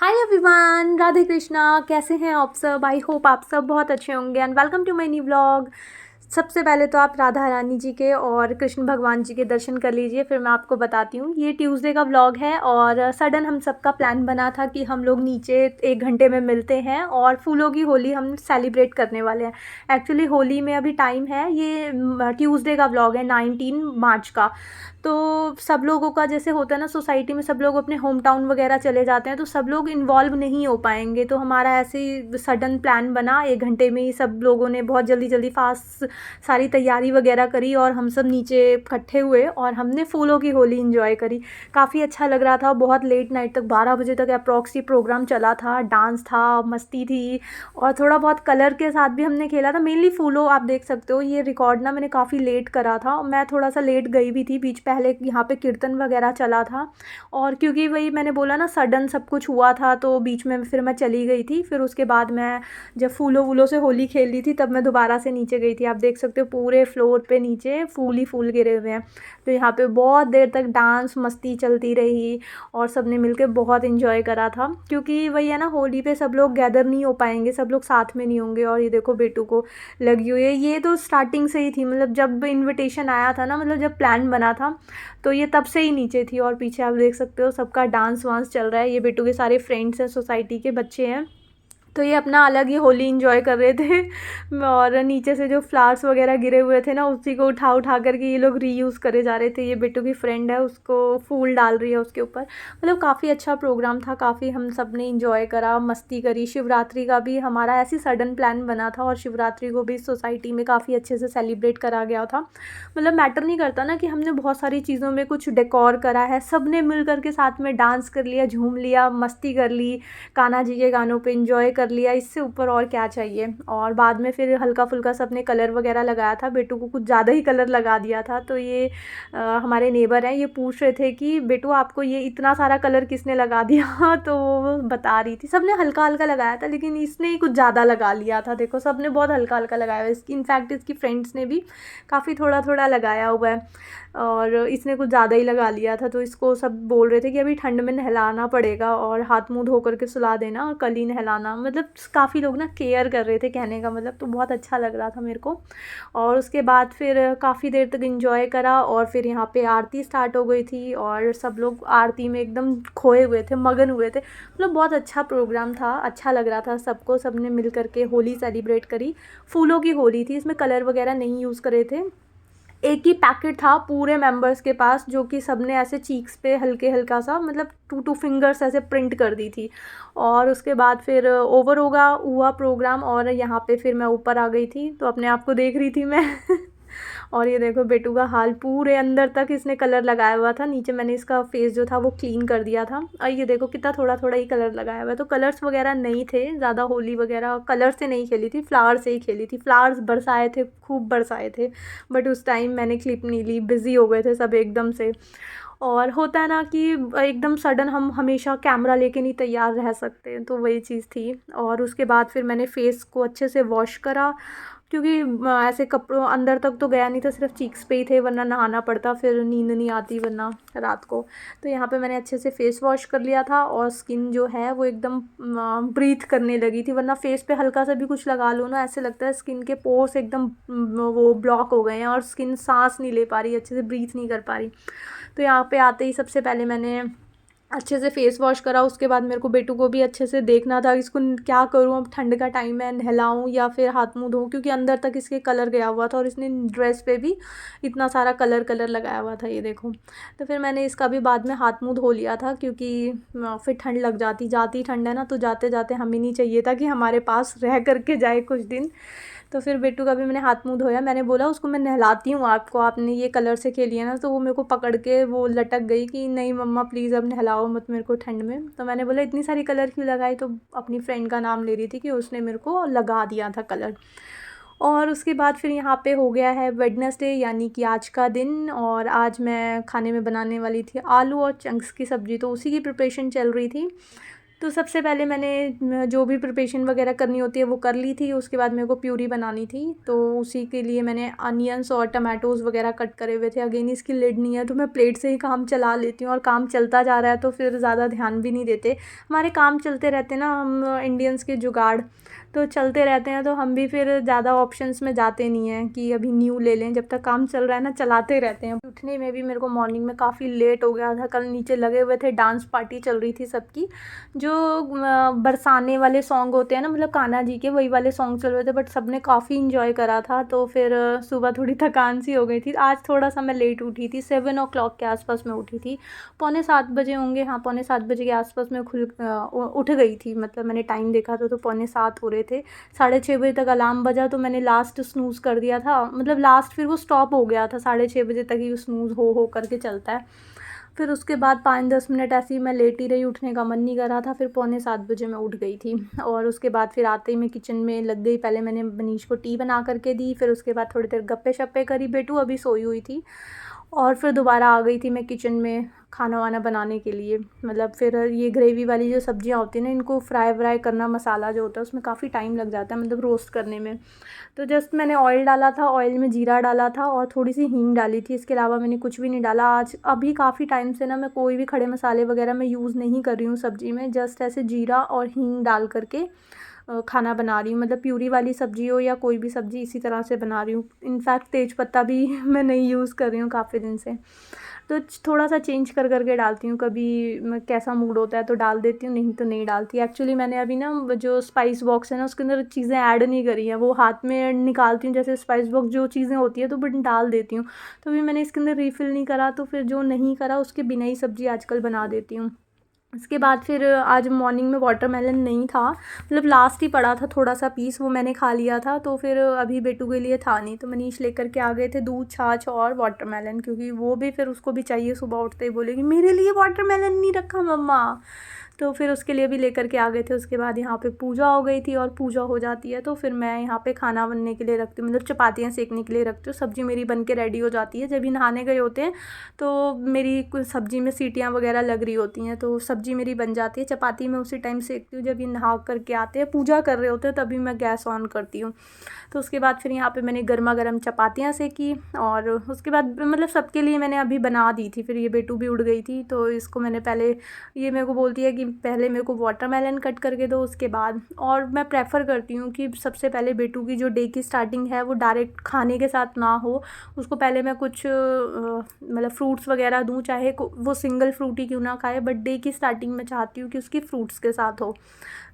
Hi everyone, Radhe Krishna. कैसे हैं आप सब? आई होप आप सब बहुत अच्छे होंगे and welcome to my new vlog. सबसे पहले तो आप राधा रानी जी के और कृष्ण भगवान जी के दर्शन कर लीजिए, फिर मैं आपको बताती हूँ। ये ट्यूसडे का व्लॉग है और सडन हम सबका प्लान बना था कि हम लोग नीचे 1 घंटे में मिलते हैं और फूलों की होली हम सेलिब्रेट करने वाले हैं। एक्चुअली होली में अभी टाइम है, ये ट्यूसडे का व्लॉग है 19 मार्च का। तो सब लोगों का जैसे होता है ना, सोसाइटी में सब लोग अपने होम टाउन वगैरह चले जाते हैं, तो सब लोग इन्वॉल्व नहीं हो पाएंगे। तो हमारा ऐसे ही सडन प्लान बना, 1 घंटे में ही सब लोगों ने बहुत जल्दी जल्दी फास्ट सारी तैयारी वगैरह करी और हम सब नीचे इकट्ठे हुए और हमने फूलों की होली इंजॉय करी। काफ़ी अच्छा लग रहा था। बहुत लेट नाइट तक 12 बजे तक अप्रॉक्सी प्रोग्राम चला था, डांस था, मस्ती थी और थोड़ा बहुत कलर के साथ भी हमने खेला था। मेनली फूलों, आप देख सकते हो ये रिकॉर्ड ना मैंने काफ़ी लेट करा था, मैं थोड़ा सा लेट गई भी थी। बीच पहले यहाँ पे कीर्तन वगैरह चला था और क्योंकि वही मैंने बोला ना, सडन सब कुछ हुआ था, तो बीच में फिर मैं चली गई थी। फिर उसके बाद मैं जब फूलों वूलों से होली खेल ली थी तब मैं दोबारा से नीचे गई थी। आप देख सकते हो पूरे फ्लोर पे नीचे फूल ही फूल गिरे हुए हैं। तो यहाँ पे बहुत देर तक डांस मस्ती चलती रही और सब ने मिलकर बहुत इन्जॉय करा था। क्योंकि वही है ना, होली पे सब लोग गैदर नहीं हो पाएंगे, सब लोग साथ में नहीं होंगे। और ये देखो बेटू को लगी हुई है, ये तो स्टार्टिंग से ही थी, मतलब जब इनविटेशन आया था ना, मतलब जब प्लान बना था तो ये तब से ही नीचे थी। और पीछे आप देख सकते हो सबका डांस वांस चल रहा है। ये बेटू के सारे फ्रेंड्स हैं, सोसाइटी के बच्चे हैं, तो ये अपना अलग ही होली एंजॉय कर रहे थे। और नीचे से जो फ्लावर्स वगैरह गिरे हुए थे ना, उसी को उठा उठा करके ये लोग रीयूज़ करे जा रहे थे। ये बिट्टू की फ्रेंड है, उसको फूल डाल रही है उसके ऊपर। मतलब काफ़ी अच्छा प्रोग्राम था, काफ़ी हम सब ने इंजॉय करा, मस्ती करी। शिवरात्रि का भी हमारा ऐसी सडन प्लान बना था और शिवरात्रि को भी सोसाइटी में काफ़ी अच्छे से सेलिब्रेट करा गया था। मतलब मैटर नहीं करता ना कि हमने बहुत सारी चीज़ों में कुछ डेकोर करा है, सब ने मिल करके साथ में डांस कर लिया, झूम लिया, मस्ती कर ली, कान्हा जी के गानों पे एंजॉय कर लिया। इससे ऊपर और क्या चाहिए। और बाद में फिर हल्का फुल्का सबने कलर वगैरह लगाया था, बेटू को कुछ ज़्यादा ही कलर लगा दिया था। तो ये हमारे नेबर हैं, ये पूछ रहे थे कि बेटू आपको ये इतना सारा कलर किसने लगा दिया। तो वो बता रही थी सबने हल्का हल्का लगाया था, लेकिन इसने ही कुछ ज़्यादा लगा लिया था। देखो सबने बहुत हल्का हल्का लगाया हुआ है, इसकी इनफैक्ट इसकी फ्रेंड्स ने भी काफ़ी थोड़ा थोड़ा लगाया हुआ है और इसने कुछ ज़्यादा ही लगा लिया था। तो इसको सब बोल रहे थे कि अभी ठंड में नहलाना पड़ेगा और हाथ मुँह धो करके सुला देना और कल ही नहलाना। मतलब काफ़ी लोग ना केयर कर रहे थे, कहने का मतलब। तो बहुत अच्छा लग रहा था मेरे को। और उसके बाद फिर काफ़ी देर तक एंजॉय करा और फिर यहाँ पे आरती स्टार्ट हो गई थी और सब लोग आरती में एकदम खोए हुए थे, मगन हुए थे। मतलब बहुत अच्छा प्रोग्राम था, अच्छा लग रहा था सबको। सबने मिल करके होली सेलिब्रेट करी। फूलों की होली थी, इसमें कलर वगैरह नहीं यूज़ करे थे। एक ही पैकेट था पूरे मेंबर्स के पास, जो कि सबने ऐसे चीक्स पे हल्के हल्का सा, मतलब 2 2 फिंगर्स ऐसे प्रिंट कर दी थी। और उसके बाद फिर ओवर होगा हुआ प्रोग्राम और यहाँ पे फिर मैं ऊपर आ गई थी, तो अपने आप को देख रही थी मैं। और ये देखो बेटू का हाल, पूरे अंदर तक इसने कलर लगाया हुआ था। नीचे मैंने इसका फेस जो था वो क्लीन कर दिया था और ये देखो कितना थोड़ा थोड़ा ही कलर लगाया हुआ है। तो कलर्स वगैरह नहीं थे ज़्यादा, होली वगैरह कलर से नहीं खेली थी, फ्लावर से ही खेली थी। फ्लावर्स बरसाए थे, खूब बरसाए थे, बट उस टाइम मैंने क्लिप नहीं ली, बिज़ी हो गए थे सब एकदम से। और होता है ना कि एकदम सडन हम हमेशा कैमरा लेके नहीं तैयार रह सकते, तो वही चीज़ थी। और उसके बाद फिर मैंने फ़ेस को अच्छे से वॉश करा, क्योंकि ऐसे कपड़ों अंदर तक तो गया नहीं था, सिर्फ चीक्स पे ही थे, वरना नहाना पड़ता, फिर नींद नहीं आती वरना रात को। तो यहाँ पे मैंने अच्छे से फ़ेस वॉश कर लिया था और स्किन जो है वो एकदम ब्रीथ करने लगी थी। वरना फेस पे हल्का सा भी कुछ लगा लो ना, ऐसे लगता है स्किन के पोर्स एकदम वो ब्लॉक हो गए हैं और स्किन सांस नहीं ले पा रही, अच्छे से ब्रीथ नहीं कर पा रही। तो यहाँ पे आते ही सबसे पहले मैंने अच्छे से फ़ेस वॉश करा। उसके बाद मेरे को बेटू को भी अच्छे से देखना था, इसको क्या करूँ, अब ठंड का टाइम है, नहलाऊँ या फिर हाथ मुँह धोऊँ, क्योंकि अंदर तक इसके कलर गया हुआ था और इसने ड्रेस पे भी इतना सारा कलर कलर लगाया हुआ था, ये देखो। तो फिर मैंने इसका भी बाद में हाथ मुँह धो लिया था, क्योंकि फिर ठंड लग जाती, जाती ठंड है ना, तो जाते जाते हमें नहीं चाहिए था कि हमारे पास रह करके जाए कुछ दिन। तो फिर बेटू का भी मैंने हाथ मुँह धोया। मैंने बोला उसको मैं नहलाती हूँ आपको, आपने ये कलर से खेली है ना, तो वो मेरे को पकड़ के वो लटक गई कि नहीं मम्मा प्लीज़ अब नहलाओ मत मेरे को ठंड में। तो मैंने बोला इतनी सारी कलर क्यों लगाई, तो अपनी फ्रेंड का नाम ले रही थी कि उसने मेरे को लगा दिया था कलर। और उसके बाद फिर यहाँ पे हो गया है वेडनेसडे, यानी कि आज का दिन। और आज मैं खाने में बनाने वाली थी आलू और चंक्स की सब्ज़ी, तो उसी की प्रिपरेशन चल रही थी। तो सबसे पहले मैंने जो भी प्रिपरेशन वगैरह करनी होती है वो कर ली थी। उसके बाद मेरे को प्यूरी बनानी थी, तो उसी के लिए मैंने अनियंस और टमाटोज़ वगैरह कट करे हुए थे। अगेन इसकी लिड नहीं है, तो मैं प्लेट से ही काम चला लेती हूँ, और काम चलता जा रहा है तो फिर ज़्यादा ध्यान भी नहीं देते। हमारे काम चलते रहते हैं ना, हम इंडियंस के जुगाड़ तो चलते रहते हैं, तो हम भी फिर ज़्यादा ऑप्शंस में जाते नहीं हैं कि अभी न्यू ले लें। जब तक काम चल रहा है ना, चलाते रहते हैं। उठने में भी मेरे को मॉर्निंग में काफ़ी लेट हो गया था। कल नीचे लगे हुए थे, डांस पार्टी चल रही थी सबकी, जो बरसाने वाले सॉन्ग होते हैं ना, मतलब कान्हा जी के, वही वाले सॉन्ग चल रहे थे। बट सबने काफ़ी इंजॉय करा था, तो फिर सुबह थोड़ी थकान सी हो गई थी। आज थोड़ा सा मैं लेट उठी थी, 7 o'clock के आसपास मैं उठी थी। 6:45 होंगे, हाँ 6:45 के आसपास मैं उठ गई थी। मतलब मैंने टाइम देखा था तो 6:45 हो रहे थे। 6:30 बजे तक अलार्म बजा, तो मैंने लास्ट स्नूज़ कर दिया था। मतलब लास्ट फिर वो स्टॉप हो गया था, 6:30 बजे तक ही स्नूज़ हो करके चलता है। फिर उसके बाद 5-10 मिनट ऐसे ही मैं लेटी रही, उठने का मन नहीं कर रहा था। फिर 6:45 बजे मैं उठ गई थी, और उसके बाद फिर आते ही मैं किचन में लग गई। पहले मैंने मनीष को टी बना करके दी, फिर उसके बाद थोड़ी देर गप्पे शप्पे करी, बेटू अभी सोई हुई थी, और फिर दोबारा आ गई थी मैं किचन में खाना वाना बनाने के लिए। मतलब फिर ये ग्रेवी वाली जो सब्जियां होती हैं ना, इनको फ्राई व्राई करना, मसाला जो होता है उसमें काफ़ी टाइम लग जाता है, मतलब रोस्ट करने में। तो जस्ट मैंने ऑयल डाला था, ऑयल में जीरा डाला था और थोड़ी सी हींग डाली थी। इसके अलावा मैंने कुछ भी नहीं डाला। आज अभी काफ़ी टाइम से ना मैं कोई भी खड़े मसाले वगैरह मैं यूज़ नहीं कर रही हूँ सब्ज़ी में। जस्ट ऐसे जीरा और हींग डाल करके खाना बना रही हूँ। मतलब प्यूरी वाली सब्ज़ी हो या कोई भी सब्ज़ी, इसी तरह से बना रही हूँ। इनफैक्ट तेज पत्ता भी मैं नहीं यूज़ कर रही हूँ काफ़ी दिन से। तो थोड़ा सा चेंज कर करके डालती हूँ। कभी मैं कैसा मूड होता है तो डाल देती हूँ, नहीं तो नहीं डालती। एक्चुअली मैंने अभी ना जो स्पाइस बॉक्स है ना, उसके अंदर चीज़ें ऐड नहीं करी हैं। वो हाथ में निकालती हूँ जैसे स्पाइस बॉक्स जो चीज़ें होती है, तो बट डाल देती हूँ। तो अभी मैंने इसके अंदर रीफ़िल नहीं करा, तो फिर जो नहीं करा उसके बिना ही सब्ज़ी आजकल बना देती हूँ। इसके बाद फिर आज मॉर्निंग में वाटरमेलन नहीं था, मतलब लास्ट ही पड़ा था थोड़ा सा पीस, वो मैंने खा लिया था। तो फिर अभी बेटू के लिए था नहीं, तो मनीष लेकर के आ गए थे दूध, छाछ और वाटरमेलन, क्योंकि वो भी फिर उसको भी चाहिए। सुबह उठते ही बोलेगी मेरे लिए वाटरमेलन नहीं रखा मम्मा, तो फिर उसके लिए भी लेकर के आ गए थे। उसके बाद यहाँ पे पूजा हो गई थी, और पूजा हो जाती है तो फिर मैं यहाँ पे खाना बनने के लिए रखती हूँ, मतलब चपातियाँ सेकने के लिए रखती हूँ। सब्ज़ी मेरी बन के रेडी हो जाती है। जब भी नहाने गए होते हैं तो मेरी कुछ सब्ज़ी में सीटियाँ वगैरह लग रही होती हैं, तो सब्ज़ी मेरी बन जाती है। चपाती मैं उसी टाइम सेकती हूँ जब ये नहा करके आते हैं, पूजा कर रहे होते हैं, तभी मैं गैस ऑन करती हूँ। तो उसके बाद फिर यहाँ पे मैंने गर्मा गर्म चपातियाँ सेकी, और उसके बाद मतलब सबके लिए मैंने अभी बना दी थी। फिर ये बेटू भी उड़ गई थी, तो इसको मैंने पहले, ये मेरे को बोलती है कि पहले मेरे को वाटरमेलन कट करके दो, उसके बाद। और मैं प्रेफर करती हूँ कि सबसे पहले बेटू की जो डे की स्टार्टिंग है वो डायरेक्ट खाने के साथ ना हो। उसको पहले मैं कुछ मतलब फ्रूट्स वगैरह दूँ, चाहे वो सिंगल फ्रूट ही क्यों ना खाए, बट डे की स्टार्टिंग मैं चाहती हूँ कि उसकी फ्रूट्स के साथ हो।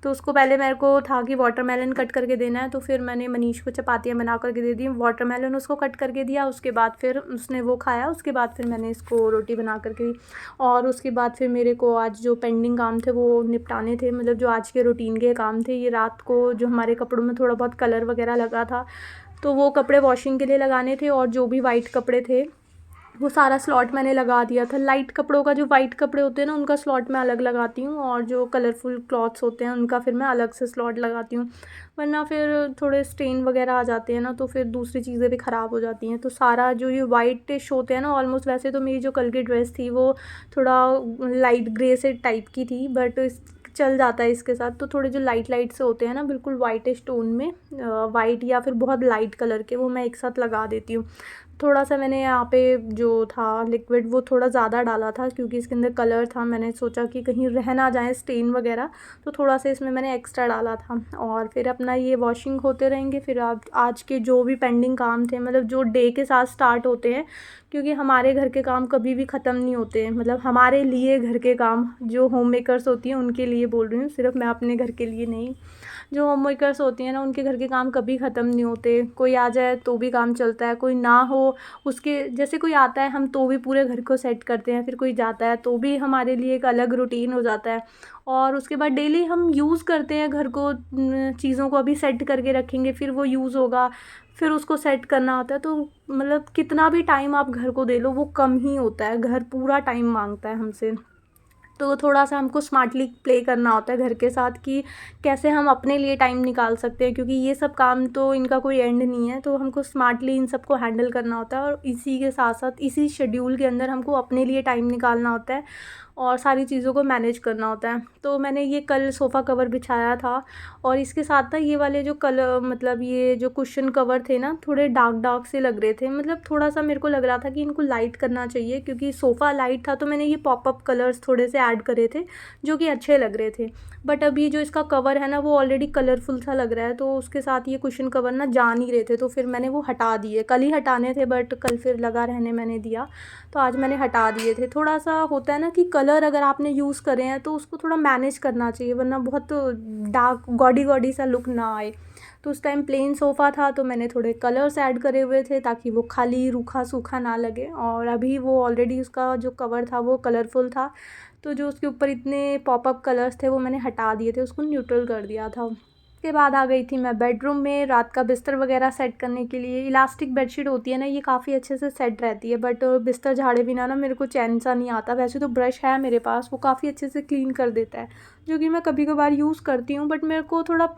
तो उसको पहले मेरे को था कि वाटरमेलन कट करके देना है, तो फिर मैंने मनीष को चपातियाँ बना करके दे दी, वाटरमेलन उसको कट करके दिया। उसके बाद फिर उसने वो खाया, उसके बाद फिर मैंने इसको रोटी बना करके दी। और उसके बाद फिर मेरे को आज जो पेंडिंग काम थे वो निपटाने थे, मतलब जो आज के रूटीन के काम थे। ये रात को जो हमारे कपड़ों में थोड़ा बहुत कलर वगैरह लगा था, तो वो कपड़े वॉशिंग के लिए लगाने थे। और जो भी वाइट कपड़े थे वो सारा स्लॉट मैंने लगा दिया था। लाइट कपड़ों का, जो वाइट कपड़े होते हैं ना, उनका स्लॉट मैं अलग लगाती हूँ, और जो कलरफुल क्लॉथ्स होते हैं उनका फिर मैं अलग से स्लॉट लगाती हूँ। वरना फिर थोड़े स्टेन वगैरह आ जाते हैं ना, तो फिर दूसरी चीज़ें भी ख़राब हो जाती हैं। तो सारा जो ये वाइटिश होते हैं ना ऑलमोस्ट, वैसे तो मेरी जो कल की ड्रेस थी वो थोड़ा लाइट ग्रे से टाइप की थी, बट चल जाता है इसके साथ। तो थोड़े जो लाइट लाइट से होते हैं ना, बिल्कुल वाइटिश टोन में, वाइट या फिर बहुत लाइट कलर के, वो मैं एक साथ लगा देती हूँ। थोड़ा सा मैंने यहाँ पे जो था लिक्विड वो थोड़ा ज़्यादा डाला था, क्योंकि इसके अंदर कलर था। मैंने सोचा कि कहीं रह ना जाए स्टेन वगैरह, तो थोड़ा सा इसमें मैंने एक्स्ट्रा डाला था। और फिर अपना ये वॉशिंग होते रहेंगे। फिर आज के जो भी पेंडिंग काम थे, मतलब जो डे के साथ स्टार्ट होते हैं, क्योंकि हमारे घर के काम कभी भी ख़त्म नहीं होते हैं। मतलब हमारे लिए घर के काम, जो होम मेकर्स होती हैं उनके लिए बोल रही हूँ, सिर्फ मैं अपने घर के लिए नहीं। जो होम मेकर्स होती हैं ना, उनके घर के काम कभी ख़त्म नहीं होते। कोई आ जाए तो भी काम चलता है, कोई ना हो उसके, जैसे कोई आता है हम तो भी पूरे घर को सेट करते हैं, फिर कोई जाता है तो भी हमारे लिए एक अलग रूटीन हो जाता है। और उसके बाद डेली हम यूज़ करते हैं घर को, चीज़ों को अभी सेट करके रखेंगे, फिर वो यूज़ होगा, फिर उसको सेट करना होता है। तो मतलब कितना भी टाइम आप घर को दे लो वो कम ही होता है, घर पूरा टाइम मांगता है हमसे। तो थोड़ा सा हमको स्मार्टली प्ले करना होता है घर के साथ, कि कैसे हम अपने लिए टाइम निकाल सकते हैं, क्योंकि ये सब काम तो इनका कोई एंड नहीं है। तो हमको स्मार्टली इन सबको हैंडल करना होता है, और इसी के साथ साथ इसी शेड्यूल के अंदर हमको अपने लिए टाइम निकालना होता है। और सारी चीज़ों को मैनेज करना होता है। तो मैंने ये कल सोफ़ा कवर बिछाया था और इसके साथ ना ये वाले जो कलर मतलब ये जो कुशन कवर थे ना थोड़े डार्क डार्क से लग रहे थे, मतलब थोड़ा सा मेरे को लग रहा था कि इनको लाइट करना चाहिए क्योंकि सोफ़ा लाइट था। तो मैंने ये पॉपअप कलर्स थोड़े से ऐड करे थे जो कि अच्छे लग रहे थे। बट अभी जो इसका कवर है ना वो ऑलरेडी कलरफुल सा लग रहा है, तो उसके साथ ये कुशन कवर ना जा नहीं रहे थे, तो फिर मैंने वो हटा दिए। कल ही हटाने थे बट कल फिर लगा रहने मैंने दिया, तो आज मैंने हटा दिए थे। थोड़ा सा होता है ना कि कलर अगर आपने यूज़ करे हैं तो उसको थोड़ा मैनेज करना चाहिए, वरना बहुत डार्क गॉडी गॉडी सा लुक ना आए। तो उस टाइम प्लेन सोफ़ा था तो मैंने थोड़े कलर्स ऐड करे हुए थे ताकि वो खाली रूखा सूखा ना लगे। और अभी वो ऑलरेडी उसका जो कवर था वो कलरफुल था, तो जो उसके ऊपर इतने पॉपअप कलर्स थे वो मैंने हटा दिए थे, उसको न्यूट्रल कर दिया था। उसके बाद आ गई थी मैं बेडरूम में रात का बिस्तर वगैरह सेट करने के लिए। इलास्टिक बेडशीट होती है ना, ये काफ़ी अच्छे से सेट रहती है, बट बिस्तर झाड़े बिना ना मेरे को चैन सा नहीं आता। वैसे तो ब्रश है मेरे पास, वो काफ़ी अच्छे से क्लीन कर देता है, जो कि मैं कभी कभार यूज़ करती हूँ, बट मेरे को थोड़ा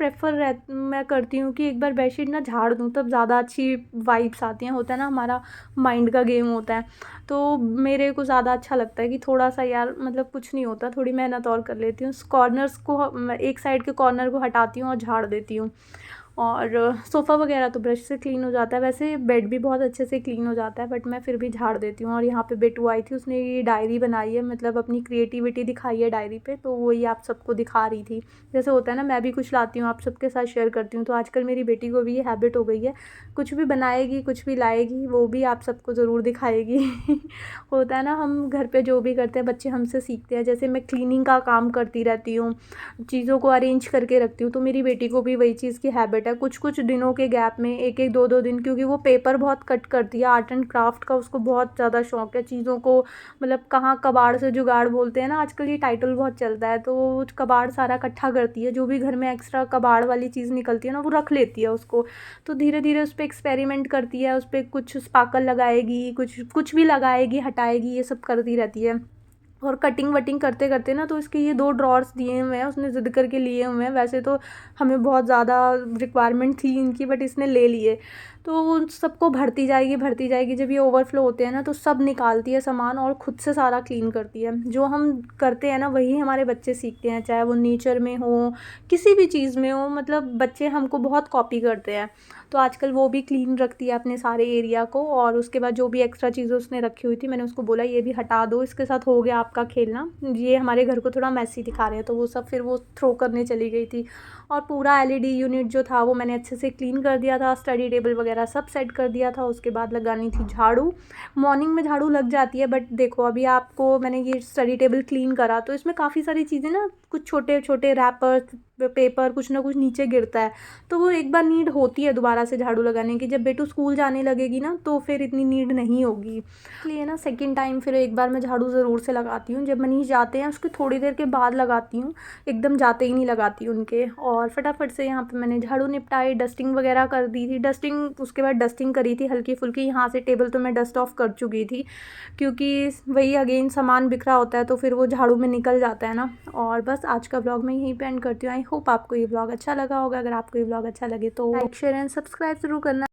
मैं करती हूँ कि एक बार बेडशीट ना झाड़ दूँ तब ज़्यादा अच्छी वाइब्स आती हैं। होता है ना, हमारा माइंड का गेम होता है, तो मेरे को ज़्यादा अच्छा लगता है कि थोड़ा सा यार मतलब कुछ नहीं होता, थोड़ी मेहनत और कर लेती हूँ। कॉर्नर्स को एक साइड के कॉर्नर को हटाती हूँ और झाड़ देती हूँ। और सोफ़ा वगैरह तो ब्रश से क्लीन हो जाता है, वैसे बेड भी बहुत अच्छे से क्लीन हो जाता है, बट मैं फिर भी झाड़ देती हूँ। और यहाँ पे बेटू आई थी, उसने ये डायरी बनाई है, मतलब अपनी क्रिएटिविटी दिखाई है डायरी पे, तो वही आप सबको दिखा रही थी। जैसे होता है ना, मैं भी कुछ लाती हूँ आप सबके साथ शेयर करती हूँ, तो आजकल मेरी बेटी को भी ये हैबिट हो गई है, कुछ भी बनाएगी कुछ भी लाएगी वो भी आप सबको ज़रूर दिखाएगी। होता है ना, हम घर पे जो भी करते हैं बच्चे हमसे सीखते हैं। जैसे मैं क्लीनिंग का काम करती रहती हूँ, चीज़ों को अरेंज करके रखती हूँ, तो मेरी बेटी को भी वही चीज़ की हैबिट है। कुछ कुछ दिनों के गैप में, एक एक दो दो दिन, क्योंकि वो पेपर बहुत कट करती है, आर्ट एंड क्राफ्ट का उसको बहुत ज़्यादा शौक है। चीज़ों को मतलब कहाँ कबाड़ से जुगाड़ बोलते हैं ना, आजकल ये टाइटल बहुत चलता है, तो वो कबाड़ सारा इकट्ठा करती है, जो भी घर में एक्स्ट्रा कबाड़ वाली चीज़ निकलती है ना वो रख लेती है उसको। तो धीरे धीरे उस पर एक्सपेरिमेंट करती है, उस पर कुछ स्पार्कल लगाएगी, कुछ कुछ भी लगाएगी, हटाएगी, ये सब करती रहती है। और कटिंग वटिंग करते करते ना, तो इसके ये 2 ड्रॉर्स दिए हुए हैं, उसने ज़िद करके लिए हुए हैं। वैसे तो हमें बहुत ज़्यादा रिक्वायरमेंट थी इनकी, बट इसने ले लिए, तो वो सबको भरती जाएगी भरती जाएगी। जब ये ओवरफ्लो होते हैं ना तो सब निकालती है सामान और खुद से सारा क्लीन करती है। जो हम करते हैं ना वही हमारे बच्चे सीखते हैं, चाहे वो नेचर में हो, किसी भी चीज़ में हो, मतलब बच्चे हमको बहुत कॉपी करते हैं। तो आजकल वो भी क्लीन रखती है अपने सारे एरिया को। और उसके बाद जो भी एक्स्ट्रा चीज़ें उसने रखी हुई थी, मैंने उसको बोला ये भी हटा दो, इसके साथ हो गया आपका खेलना, ये हमारे घर को थोड़ा मैसी दिखा रहे हैं। तो वो सब फिर वो थ्रो करने चली गई थी। और पूरा एलईडी यूनिट जो था वो मैंने अच्छे से क्लीन कर दिया था, स्टडी टेबल वगैरह सब सेट कर दिया था। उसके बाद लगानी थी झाड़ू। मॉर्निंग में झाड़ू लग जाती है, बट देखो अभी आपको मैंने ये स्टडी टेबल क्लीन करा तो इसमें काफ़ी सारी चीज़ें ना, कुछ छोटे छोटे रैपर पेपर कुछ ना कुछ नीचे गिरता है, तो वो एक बार नीड होती है दोबारा से झाड़ू लगाने की। जब बेटू स्कूल जाने लगेगी ना तो फिर इतनी नीड नहीं होगी, इसलिए ना सेकंड टाइम फिर एक बार मैं झाड़ू ज़रूर से लगाती हूँ। जब मनीष जाते हैं उसके थोड़ी देर के बाद लगाती हूँ, एकदम जाते ही नहीं लगाती उनके। और फटाफट से यहाँ पे मैंने झाड़ू निपटाई, डस्टिंग वगैरह कर दी थी। डस्टिंग उसके बाद डस्टिंग करी थी हल्की फुल्की, यहाँ से टेबल तो मैं डस्ट ऑफ कर चुकी थी, क्योंकि वही अगेन सामान बिखरा होता है तो फिर वो झाड़ू में निकल जाता है ना। और बस आज का व्लॉग मैं यहीं पे एंड करती हूँ। आई होप आपको ये व्लॉग अच्छा लगा होगा। अगर आपको ये व्लॉग अच्छा लगे तो लाइक शेयर एंड सब्सक्राइब ज़रूर करना।